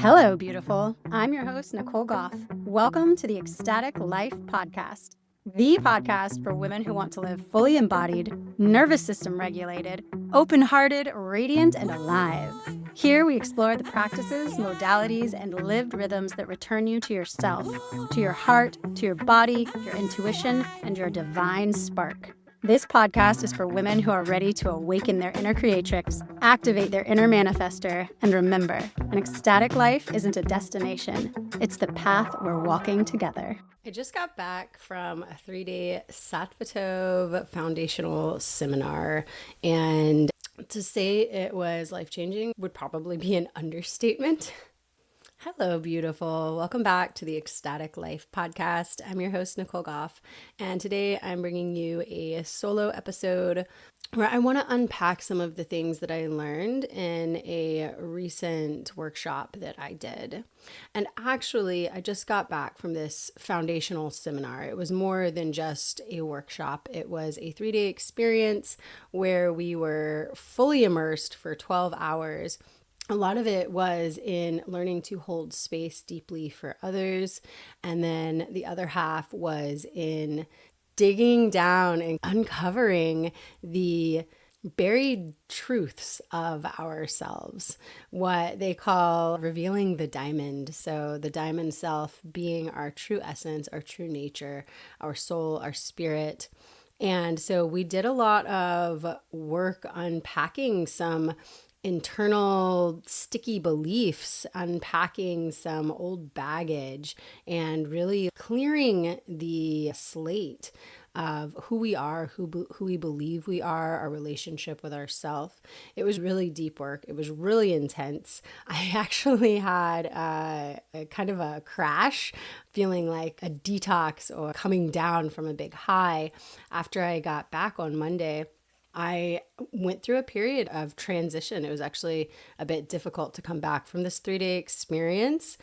Hello, beautiful. I'm your host, Nicole Goff. Welcome to the Ecstatic Life Podcast, the podcast for women who want to live fully embodied, nervous system regulated, open-hearted, radiant, and alive. Here we explore the practices, modalities, and lived rhythms that return you to yourself, to your heart, to your body, your intuition, and your divine spark. This podcast is for women who are ready to awaken their inner creatrix, activate their inner manifester, and remember, an ecstatic life isn't a destination. It's the path we're walking together. I just got back from a 3-day Satvatove foundational seminar, and to say it was life-changing would probably be an understatement. Hello, beautiful. Welcome back to the Ecstatic Life Podcast. I'm your host, Nicole Goff, and today I'm bringing you a solo episode where I want to unpack some of the things that I learned in a recent workshop that I did. And actually, I just got back from this foundational seminar. It was more than just a workshop. It was a 3-day experience where we were fully immersed for 12 hours. A lot of it was in learning to hold space deeply for others. And then the other half was in digging down and uncovering the buried truths of ourselves, what they call revealing the diamond. So the diamond self being our true essence, our true nature, our soul, our spirit. And so we did a lot of work unpacking some internal sticky beliefs, unpacking some old baggage, and really clearing the slate of who we are, who we believe we are, our relationship with ourselves. It was really deep work. It was really intense. I actually had a kind of a crash, feeling like a detox or coming down from a big high after I got back on Monday. I went through a period of transition. It was actually a bit difficult to come back from this 3-day experience,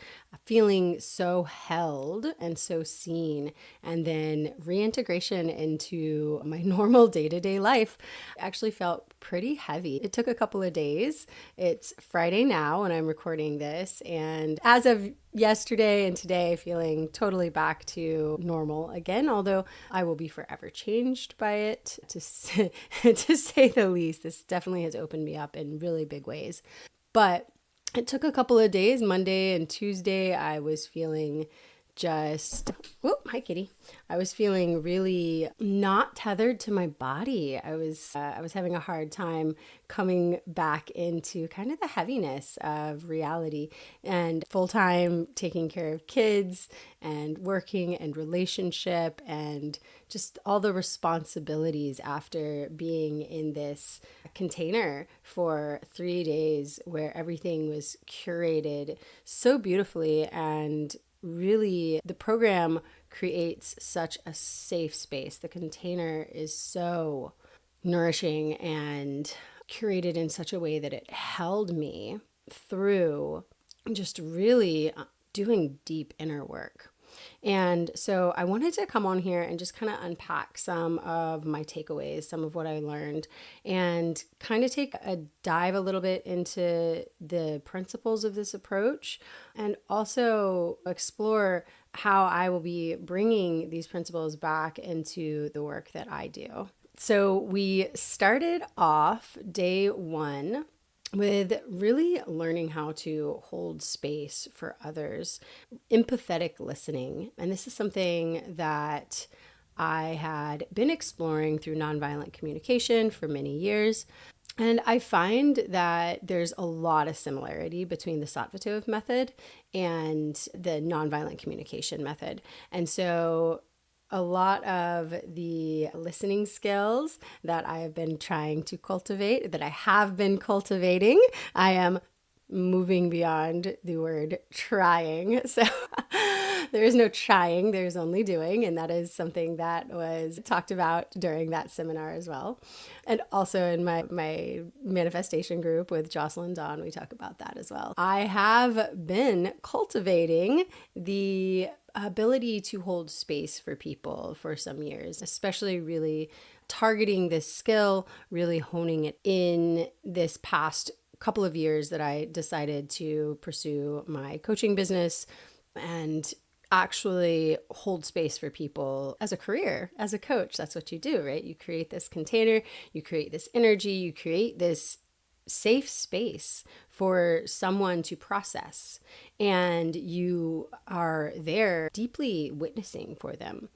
feeling so held and so seen, and then reintegration into my normal day-to-day life actually felt pretty heavy. It took a couple of days. It's Friday now when I'm recording this, and as of yesterday and today, feeling totally back to normal again, although I will be forever changed by it, to say the least. This definitely has opened me up in really big ways. But it took a couple of days. Monday and Tuesday, I was feeling hi kitty. I was feeling really not tethered to my body. I was having a hard time coming back into kind of the heaviness of reality, and full-time taking care of kids and working and relationship and just all the responsibilities after being in this container for 3 days where everything was curated so beautifully. And really, the program creates such a safe space. The container is so nourishing and curated in such a way that it held me through just really doing deep inner work. And so I wanted to come on here and just kind of unpack some of my takeaways, some of what I learned, and kind of take a dive a little bit into the principles of this approach, and also explore how I will be bringing these principles back into the work that I do. So we started off day 1 with really learning how to hold space for others, empathetic listening. And this is something that I had been exploring through nonviolent communication for many years. And I find that there's a lot of similarity between the Satvatove method and the nonviolent communication method. And so a lot of the listening skills that I have been trying to cultivate, that I have been cultivating, I am moving beyond the word trying. So there is no trying, there's only doing. And that is something that was talked about during that seminar as well. And also in my manifestation group with Jocelyn Dawn, we talk about that as well. I have been cultivating the ability to hold space for people for some years, especially really targeting this skill, really honing it in this past couple of years that I decided to pursue my coaching business and actually hold space for people as a career, as a coach. That's what you do, right? You create this container, you create this energy, you create this safe space for someone to process, and you are there deeply witnessing for them.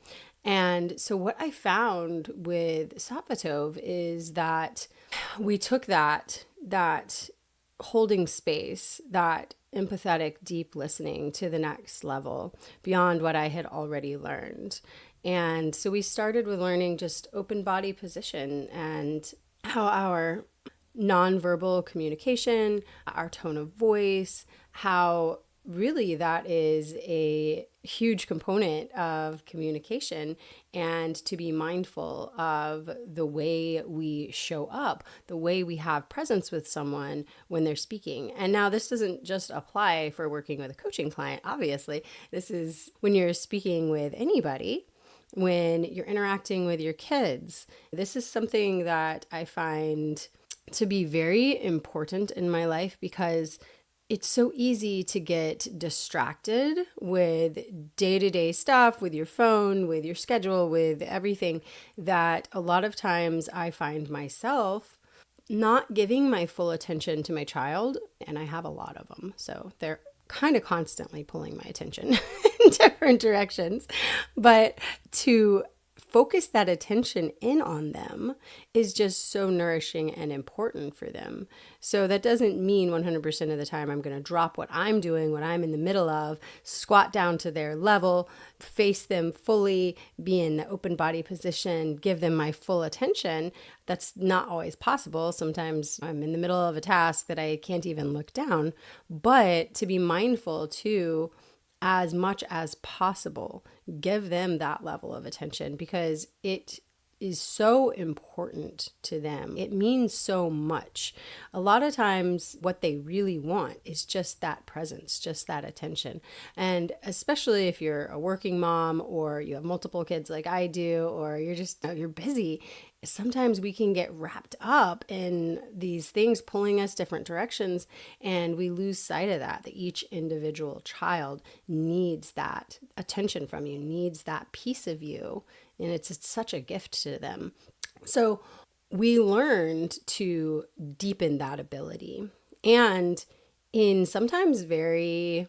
And so what I found with Satvatove is that we took that holding space, that empathetic deep listening to the next level beyond what I had already learned. And so we started with learning just open body position and how our nonverbal communication, our tone of voice, how really that is a huge component of communication, and to be mindful of the way we show up, the way we have presence with someone when they're speaking. And now this doesn't just apply for working with a coaching client, obviously. This is when you're speaking with anybody, when you're interacting with your kids. This is something that I find to be very important in my life, because it's so easy to get distracted with day-to-day stuff, with your phone, with your schedule, with everything, that a lot of times I find myself not giving my full attention to my child. And I have a lot of them, so they're kind of constantly pulling my attention in different directions. But to focus that attention in on them is just so nourishing and important for them. So that doesn't mean 100% of the time I'm going to drop what I'm doing, what I'm in the middle of, squat down to their level, face them fully, be in the open body position, give them my full attention. That's not always possible. Sometimes I'm in the middle of a task that I can't even look down. But to be mindful too, as much as possible, give them that level of attention, because it is so important to them. It means so much. A lot of times what they really want is just that presence, just that attention. And especially if you're a working mom, or you have multiple kids like I do, or you're busy, sometimes we can get wrapped up in these things pulling us different directions, and we lose sight of that each individual child needs that attention from you, needs that piece of you, and it's such a gift to them. So we learned to deepen that ability, and in sometimes very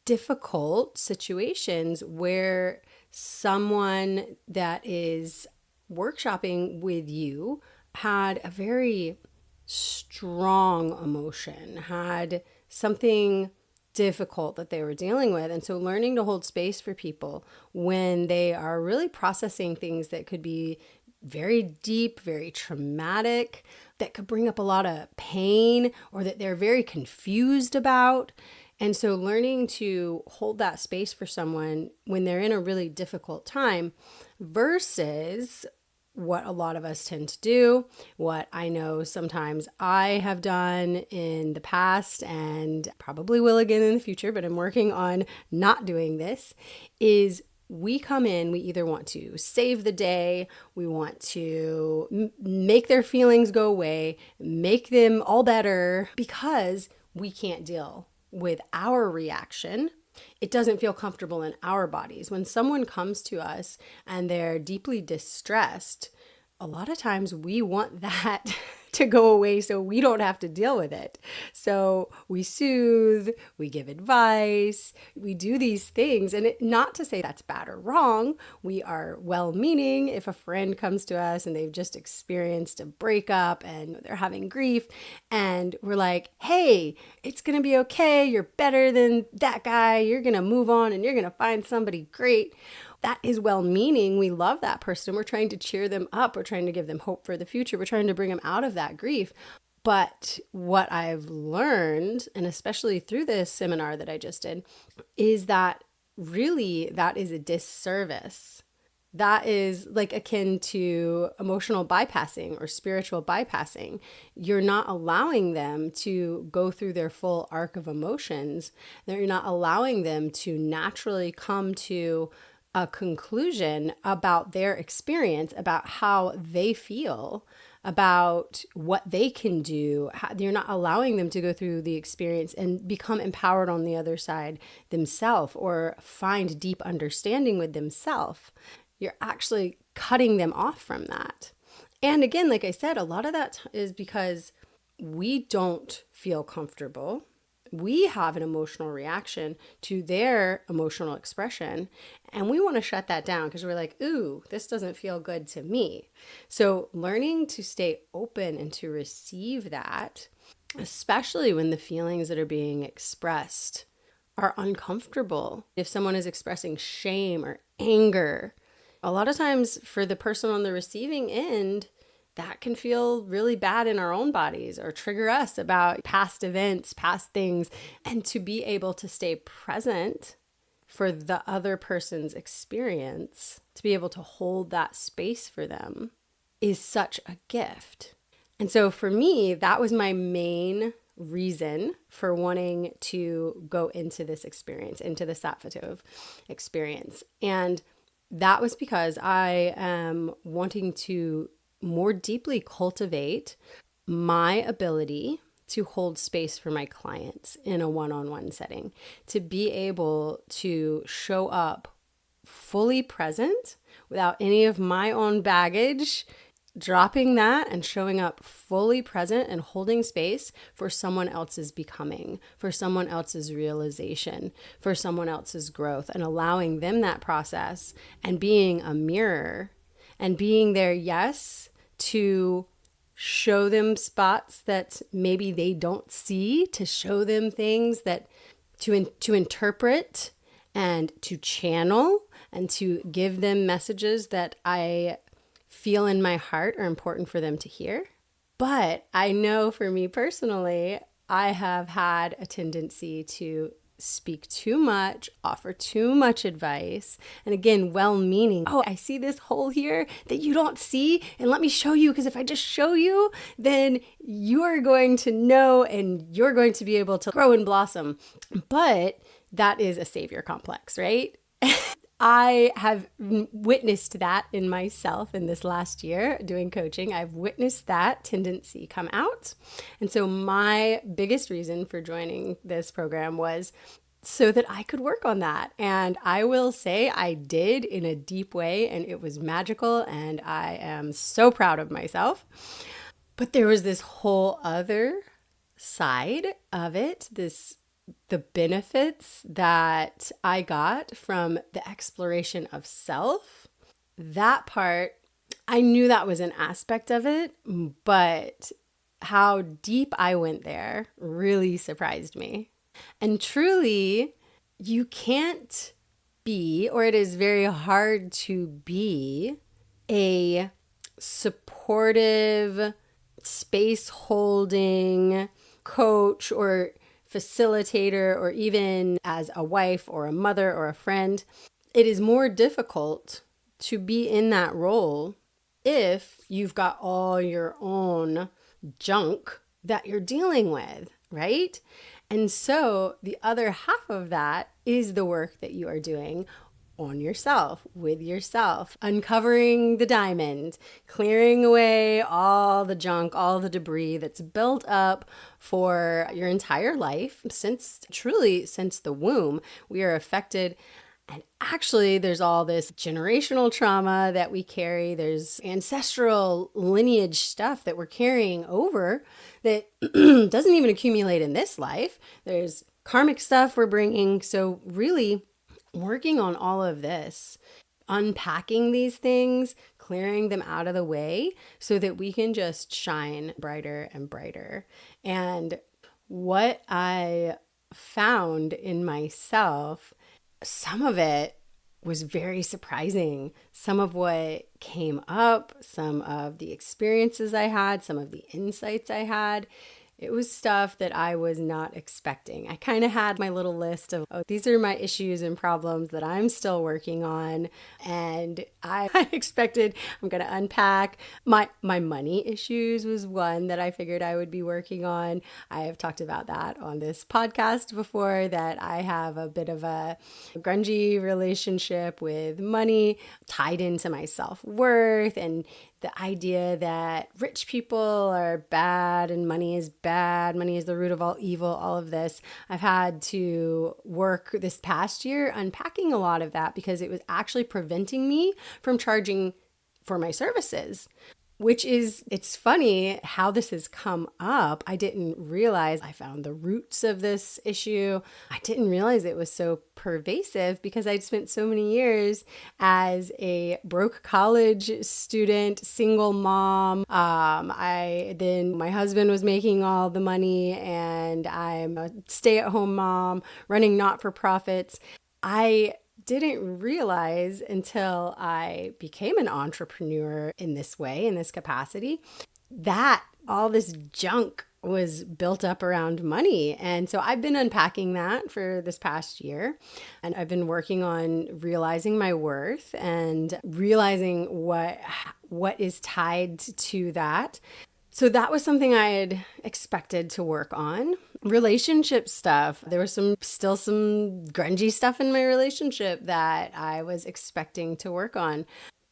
difficult situations where someone that is workshopping with you had a very strong emotion, had something difficult that they were dealing with. And so learning to hold space for people when they are really processing things that could be very deep, very traumatic, that could bring up a lot of pain, or that they're very confused about. And so learning to hold that space for someone when they're in a really difficult time, versus what a lot of us tend to do, what I know sometimes I have done in the past and probably will again in the future, but I'm working on not doing this, is we come in, we either want to save the day, we want to make their feelings go away, make them all better, because we can't deal with our reaction. It doesn't feel comfortable in our bodies. When someone comes to us and they're deeply distressed, a lot of times we want that to go away so we don't have to deal with it. So we soothe, we give advice, we do these things. And not to say that's bad or wrong. We are well-meaning. If a friend comes to us and they've just experienced a breakup and they're having grief, and we're like, hey, it's going to be okay. You're better than that guy. You're going to move on and you're going to find somebody great. That is well-meaning. We love that person. We're trying to cheer them up. We're trying to give them hope for the future. We're trying to bring them out of that grief. But what I've learned, and especially through this seminar that I just did, is that really that is a disservice. That is like akin to emotional bypassing or spiritual bypassing. You're not allowing them to go through their full arc of emotions. You're not allowing them to naturally come to a conclusion about their experience, about how they feel, about what they can do. You're not allowing them to go through the experience and become empowered on the other side themselves or find deep understanding with themselves. You're actually cutting them off from that. And again, like I said, a lot of that is because we don't feel comfortable. We have an emotional reaction to their emotional expression, and we want to shut that down because we're like, ooh, this doesn't feel good to me. So learning to stay open and to receive that, especially when the feelings that are being expressed are uncomfortable. If someone is expressing shame or anger, a lot of times for the person on the receiving end, that can feel really bad in our own bodies or trigger us about past events, past things. And to be able to stay present for the other person's experience, to be able to hold that space for them is such a gift. And so for me, that was my main reason for wanting to go into this experience, into the Satvatove experience. And that was because I am wanting to more deeply cultivate my ability to hold space for my clients in a one-on-one setting, to be able to show up fully present without any of my own baggage, dropping that and showing up fully present and holding space for someone else's becoming, for someone else's realization, for someone else's growth, and allowing them that process and being a mirror and being there, yes, to show them spots that maybe they don't see, to show them things that to interpret and to channel and to give them messages that I feel in my heart are important for them to hear. But I know for me personally, I have had a tendency to speak too much, offer too much advice. And again, well-meaning. Oh, I see this hole here that you don't see. And let me show you, because if I just show you, then you're going to know and you're going to be able to grow and blossom. But that is a savior complex, right? I have witnessed that in myself in this last year doing coaching. I've witnessed that tendency come out. And so my biggest reason for joining this program was so that I could work on that. And I will say I did in a deep way, and it was magical, and I am so proud of myself. But there was this whole other side of it, the benefits that I got from the exploration of self. That part, I knew that was an aspect of it, but how deep I went there really surprised me. And truly, you can't be, or it is very hard to be, a supportive, space holding coach or facilitator, or even as a wife or a mother or a friend. It is more difficult to be in that role if you've got all your own junk that you're dealing with, right? And so the other half of that is the work that you are doing on yourself, with yourself, uncovering the diamond, clearing away all the junk, all the debris that's built up for your entire life. Since the womb, we are affected. And actually, there's all this generational trauma that we carry. There's ancestral lineage stuff that we're carrying over that doesn't even accumulate in this life. There's karmic stuff we're bringing. So really, working on all of this, unpacking these things, clearing them out of the way so that we can just shine brighter and brighter. And what I found in myself, some of it was very surprising. Some of what came up, some of the experiences I had, some of the insights I had It was stuff that I was not expecting. I kind of had my little list of, oh, these are my issues and problems that I'm still working on. And I expected I'm going to unpack. My money issues was one that I figured I would be working on. I have talked about that on this podcast before, that I have a bit of a grungy relationship with money tied into my self-worth, and the idea that rich people are bad and money is bad, money is the root of all evil, all of this. I've had to work this past year unpacking a lot of that, because it was actually preventing me from charging for my services. Which is, it's funny how this has come up. I didn't realize I found the roots of this issue. I didn't realize it was so pervasive, because I'd spent so many years as a broke college student, single mom. My husband was making all the money, and I'm a stay-at-home mom running not-for-profits. I didn't realize until I became an entrepreneur in this way, in this capacity, that all this junk was built up around money. And so I've been unpacking that for this past year. And I've been working on realizing my worth and realizing what is tied to that. So that was something I had expected to work on. Relationship stuff. There was still some grungy stuff in my relationship that I was expecting to work on.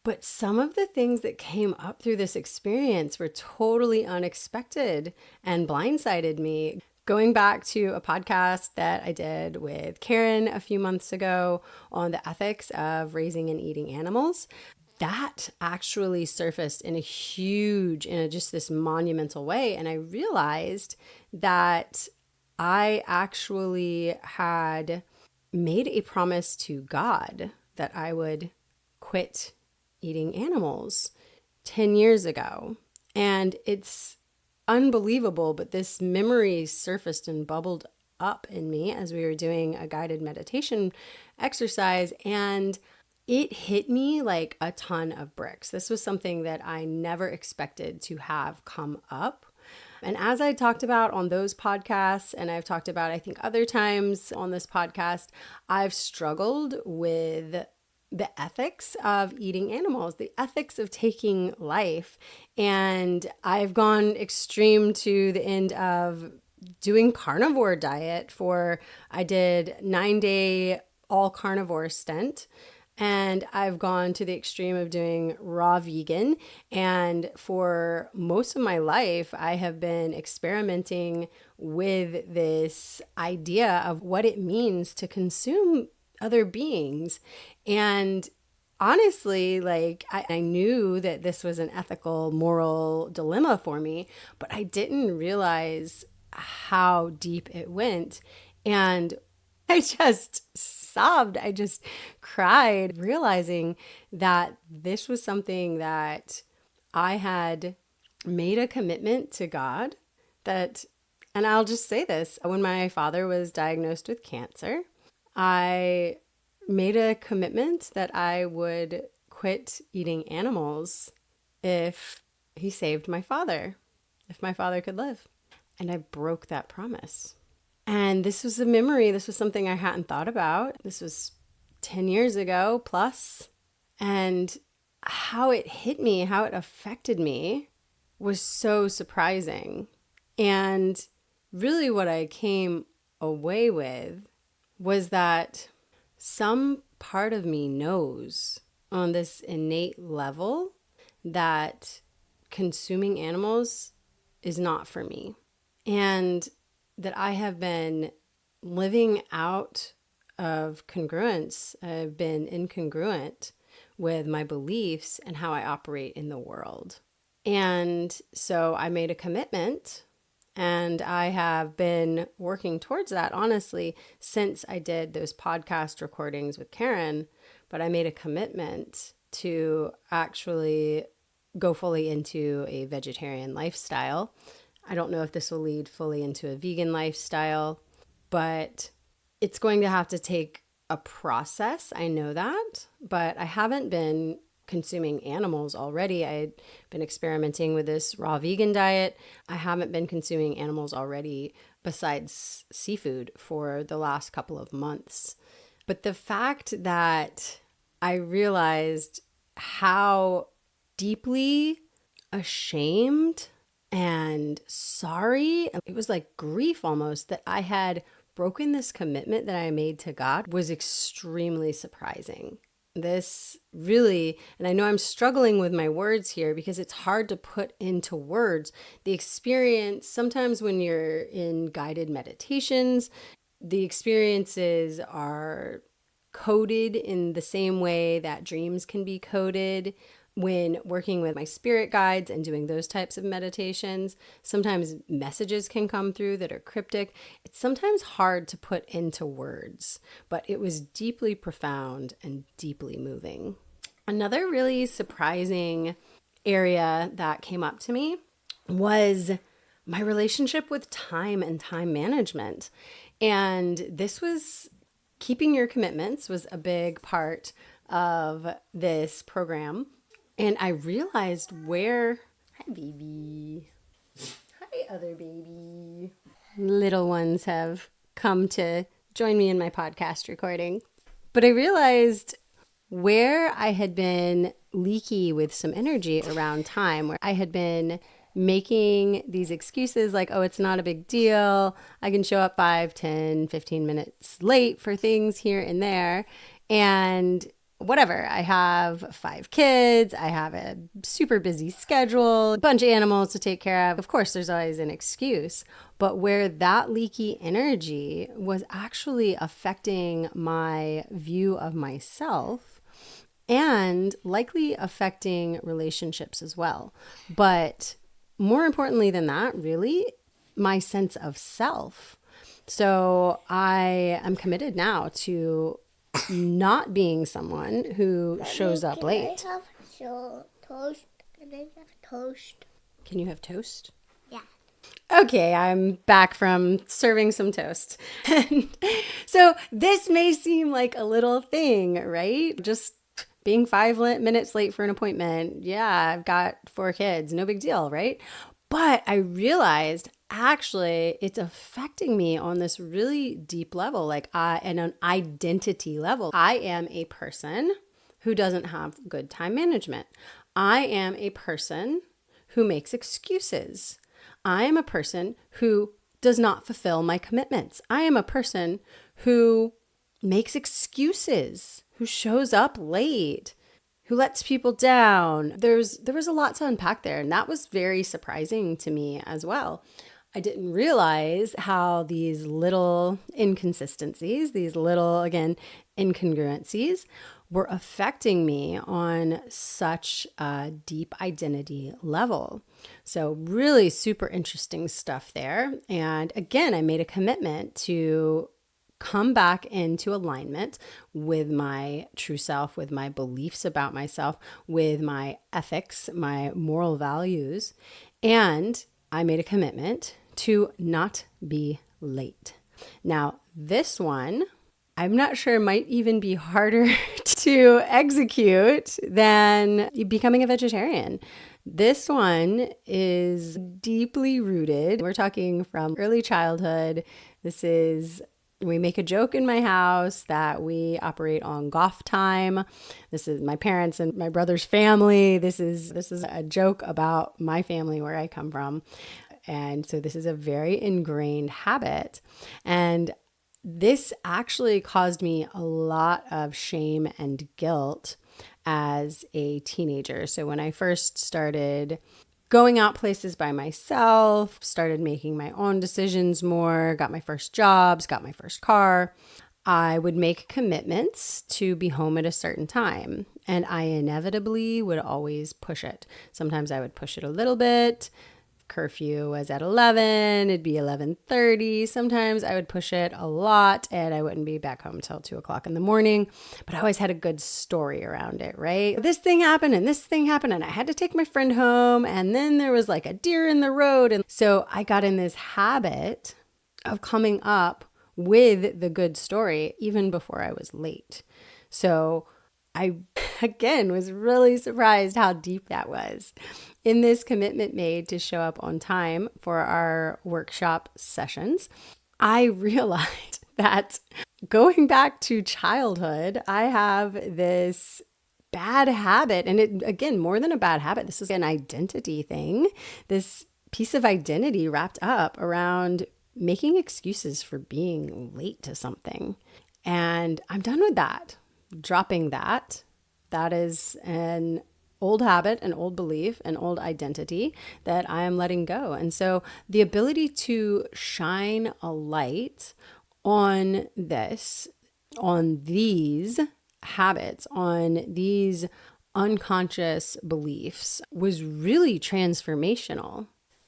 But some of the things that came up through this experience were totally unexpected and blindsided me. Going back to a podcast that I did with Karen a few months ago on the ethics of raising and eating animals, that actually surfaced in just this monumental way. And I realized that I actually had made a promise to God that I would quit eating animals 10 years ago. And it's unbelievable, but this memory surfaced and bubbled up in me as we were doing a guided meditation exercise, and it hit me like a ton of bricks. This was something that I never expected to have come up. And as I talked about on those podcasts, and I've talked about, I think, other times on this podcast, I've struggled with the ethics of eating animals, the ethics of taking life. And I've gone extreme to the end of doing carnivore diet I did 9-day all carnivore stint. And I've gone to the extreme of doing raw vegan. And for most of my life, I have been experimenting with this idea of what it means to consume other beings. And honestly, I knew that this was an ethical, moral dilemma for me, but I didn't realize how deep it went. And I just sobbed. I just cried, realizing that this was something that I had made a commitment to God and I'll just say this, when my father was diagnosed with cancer, I made a commitment that I would quit eating animals if he saved my father, if my father could live. And I broke that promise. And this was a memory. This was something I hadn't thought about. This was 10 years ago plus. And how it hit me, how it affected me was so surprising. And really what I came away with was that some part of me knows on this innate level that consuming animals is not for me. And that I have been living out of congruence. I've been incongruent with my beliefs and how I operate in the world. And so I made a commitment, and I have been working towards that, honestly, since I did those podcast recordings with Karen. But I made a commitment to actually go fully into a vegetarian lifestyle. I don't know if this will lead fully into a vegan lifestyle, but it's going to have to take a process. I know that, but I haven't been consuming animals already. I had been experimenting with this raw vegan diet. I haven't been consuming animals already besides seafood for the last couple of months. But the fact that I realized how deeply ashamed and sorry, it was like grief almost, that I had broken this commitment that I made to God was extremely surprising. This really, and I know I'm struggling with my words here because it's hard to put into words the experience. Sometimes when you're in guided meditations, the experiences are coded in the same way that dreams can be coded. When working with my spirit guides and doing those types of meditations, sometimes messages can come through that are cryptic. It's sometimes hard to put into words, but it was deeply profound and deeply moving. Another really surprising area that came up to me was my relationship with time and time management. And this was keeping your commitments was a big part of this program. And I realized hi baby, hi other baby. Little ones have come to join me in my podcast recording. But I realized where I had been leaky with some energy around time, where I had been making these excuses like, oh, it's not a big deal. I can show up 5, 10, 15 minutes late for things here and there. And whatever, I have 5 kids, I have a super busy schedule, a bunch of animals to take care of. Of course, there's always an excuse, but where that leaky energy was actually affecting my view of myself and likely affecting relationships as well. But more importantly than that, really, my sense of self. So I am committed now to not being someone who shows up late. Can I have toast? Can I have toast? Can you have toast? Yeah. Okay, I'm back from serving some toast. So this may seem like a little thing, right? Just being 5 minutes late for an appointment. Yeah, I've got 4 kids. No big deal, right? But I realized actually it's affecting me on this really deep level, and an identity level. I am a person who doesn't have good time management. I am a person who makes excuses. I am a person who does not fulfill my commitments. I am a person who makes excuses, who shows up late, who lets people down. There was a lot to unpack there, and that was very surprising to me as well. I didn't realize how these little inconsistencies, these little, again, incongruencies were affecting me on such a deep identity level. So really super interesting stuff there. And again, I made a commitment to come back into alignment with my true self, with my beliefs about myself, with my ethics, my moral values. And I made a commitment to not be late. Now, this one, I'm not sure might even be harder to execute than becoming a vegetarian. This one is deeply rooted. We're talking from early childhood. We make a joke in my house that we operate on golf time. This is my parents and my brother's family. This is a joke about my family, where I come from. And so this is a very ingrained habit. And this actually caused me a lot of shame and guilt as a teenager. So when I first started going out places by myself, started making my own decisions more, got my first jobs, got my first car, I would make commitments to be home at a certain time. And I inevitably would always push it. Sometimes I would push it a little bit. Curfew was at 11, it'd be 11:30. Sometimes I would push it a lot and I wouldn't be back home till 2:00 in the morning, but I always had a good story around it, right? This thing happened and this thing happened and I had to take my friend home and then there was like a deer in the road. And so I got in this habit of coming up with the good story even before I was late. So I, again, was really surprised how deep that was. In this commitment made to show up on time for our workshop sessions, I realized that going back to childhood, I have this bad habit. And it, again, more than a bad habit, this is an identity thing, this piece of identity wrapped up around making excuses for being late to something. And I'm done with that. Dropping that. That is an old habit, an old belief, an old identity that I am letting go. And so the ability to shine a light on this, on these habits, on these unconscious beliefs was really transformational.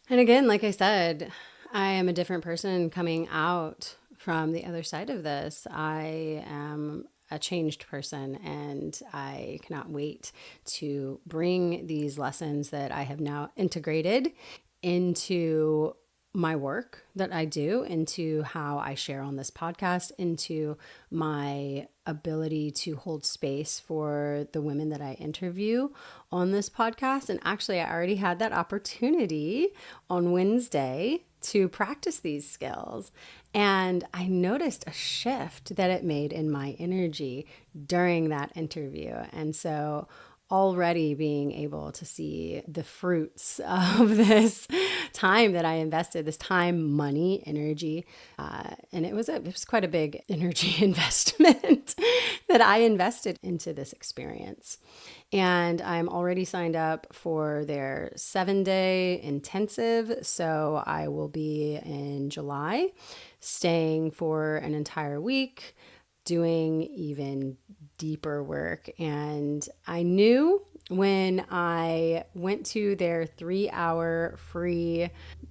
And again, like I said, I am a different person coming out from the other side of this. I am a changed person, and I cannot wait to bring these lessons that I have now integrated into my work that I do, into how I share on this podcast, into my ability to hold space for the women that I interview on this podcast. And actually, I already had that opportunity on Wednesday to practice these skills. And I noticed a shift that it made in my energy during that interview. And so already being able to see the fruits of this time that I invested, this time, money, energy, and it was quite a big energy investment that I invested into this experience. And I'm already signed up for their 7-day intensive. So I will be in July, staying for an entire week, doing even deeper work. And I knew when I went to their 3-hour free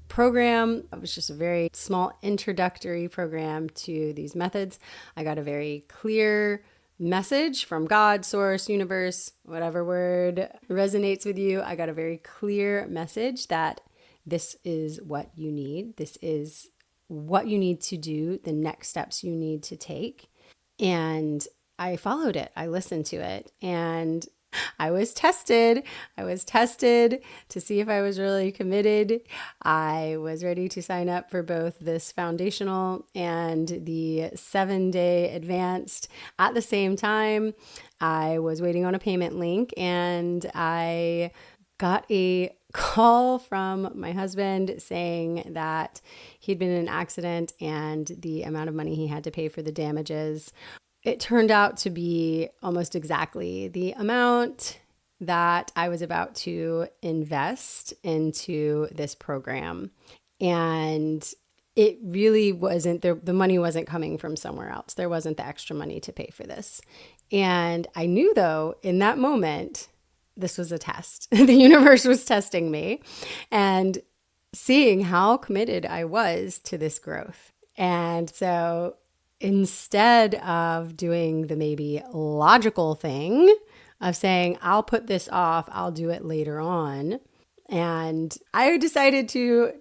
program, it was just a very small introductory program to these methods. I got a very clear message from God, source, universe, whatever word resonates with you. I got a very clear message that this is what you need. This is what you need to do, the next steps you need to take. And I followed it. I listened to it. And I was tested. I was tested to see if I was really committed. I was ready to sign up for both this foundational and the 7-day advanced at the same time. I was waiting on a payment link, and I got a call from my husband saying that he'd been in an accident and the amount of money he had to pay for the damages. It turned out to be almost exactly the amount that I was about to invest into this program. And it really wasn't, the money wasn't coming from somewhere else. There wasn't the extra money to pay for this. And I knew, though, in that moment, this was a test. The universe was testing me and seeing how committed I was to this growth. And so instead of doing the maybe logical thing of saying, I'll put this off, I'll do it later on, and I decided to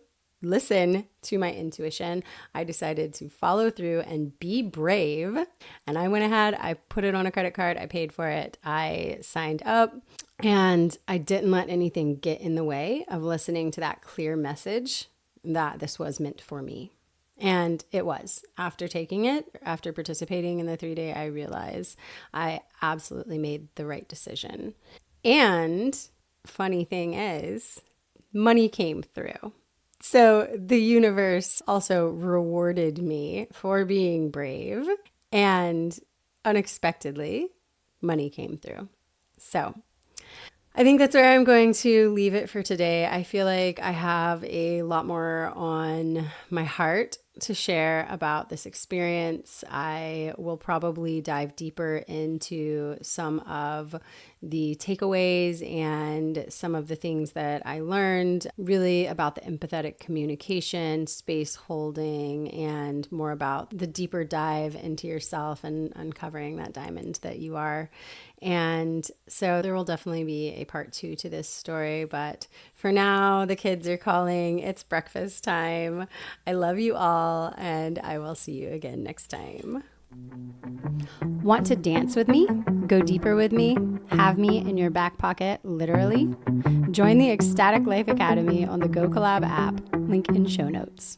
listen to my intuition. I decided to follow through and be brave. And I went ahead, I put it on a credit card, I paid for it, I signed up, and I didn't let anything get in the way of listening to that clear message that this was meant for me. And it was. After taking it, after participating in the 3-day, I realized I absolutely made the right decision. And funny thing is, money came through. So the universe also rewarded me for being brave, and unexpectedly, money came through. So I think that's where I'm going to leave it for today. I feel like I have a lot more on my heart to share about this experience. I will probably dive deeper into some of the takeaways and some of the things that I learned really about the empathetic communication, space holding, and more about the deeper dive into yourself and uncovering that diamond that you are. And so there will definitely be a part 2 to this story, but for now, the kids are calling. It's breakfast time. I love you all, and I will see you again next time. Want to dance with me? Go deeper with me? Have me in your back pocket, literally? Join the Ecstatic Life Academy on the Go Collab app, link in show notes.